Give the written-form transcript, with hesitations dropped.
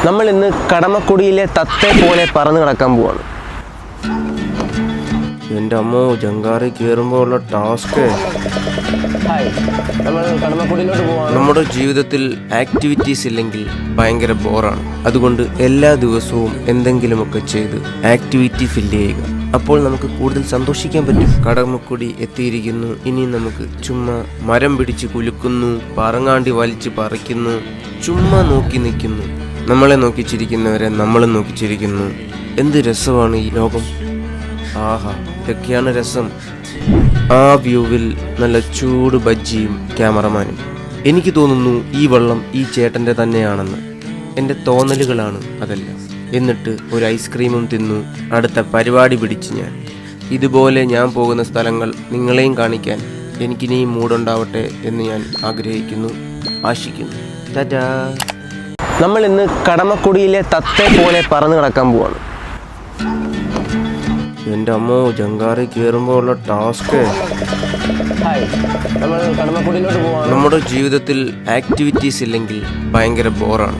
നമ്മൾ ഇന്ന് കടമക്കുടിയിലെ തത്തെ പോലെ പറന്ന് കിടക്കാൻ പോവാണ്. എൻ്റെ അമ്മോ, ജങ്കാറി കയറുമ്പോൾ ഉള്ള ടാസ്ക്. നമ്മൾ കടമക്കുടിയിലോട്ട് പോവാണ്. നമ്മുടെ ജീവിതത്തിൽ ആക്ടിവിറ്റീസ് ഇല്ലെങ്കിൽ ഭയങ്കര ബോറാണ്. അതുകൊണ്ട് എല്ലാ ദിവസവും എന്തെങ്കിലുമൊക്കെ ചെയ്ത് ആക്ടിവിറ്റി ഫില്ല് ചെയ്യുക. അപ്പോൾ നമുക്ക് കൂടുതൽ സന്തോഷിക്കാൻ പറ്റും. കടമക്കുടി എത്തിയിരിക്കുന്നു. ഇനി നമുക്ക് ചുമ്മാ മരം പിടിച്ച് കുലുക്കുന്നു, പറങ്ങാണ്ടി വലിച്ച് പറിക്കുന്നു, ചുമ്മാ നോക്കി നിൽക്കുന്നു. നമ്മളെ നോക്കി ചിരിക്കുന്നവരെ നമ്മളും നോക്കി ചിരിക്കുന്നു. എന്ത് രസമാണ് ഈ ലോകം. ആഹാ, ഇതൊക്കെയാണ് രസം. ആ വ്യൂവിൽ നല്ല ചൂട് ബജ്ജിയും ക്യാമറമാനും. എനിക്ക് തോന്നുന്നു ഈ വള്ളം ഈ ചേട്ടൻ്റെ തന്നെയാണെന്ന്. എൻ്റെ തോന്നലുകളാണ് അതെല്ലാം. എന്നിട്ട് ഒരു ഐസ്ക്രീമും തിന്നു അടുത്ത പരിപാടി പിടിച്ച് ഞാൻ. ഇതുപോലെ ഞാൻ പോകുന്ന സ്ഥലങ്ങൾ നിങ്ങളെയും കാണിക്കാൻ എനിക്കിനിയും മൂടുണ്ടാവട്ടെ എന്ന് ഞാൻ ആഗ്രഹിക്കുന്നു, ആശിക്കുന്നു. ടാറ്റാ. നമ്മൾ ഇന്ന് കടമക്കുടിയിലെ തത്തെ പോലെ പറന്ന് കിടക്കാൻ പോവാണ്. എൻ്റെ അമ്മോ, ജങ്കാറി കയറുമ്പോൾ ഉള്ള ടാസ്ക്. നമ്മൾ കടമക്കുടിയിലോട്ട് പോവാണ്. നമ്മുടെ ജീവിതത്തിൽ ആക്ടിവിറ്റീസ് ഇല്ലെങ്കിൽ ഭയങ്കര ബോറാണ്.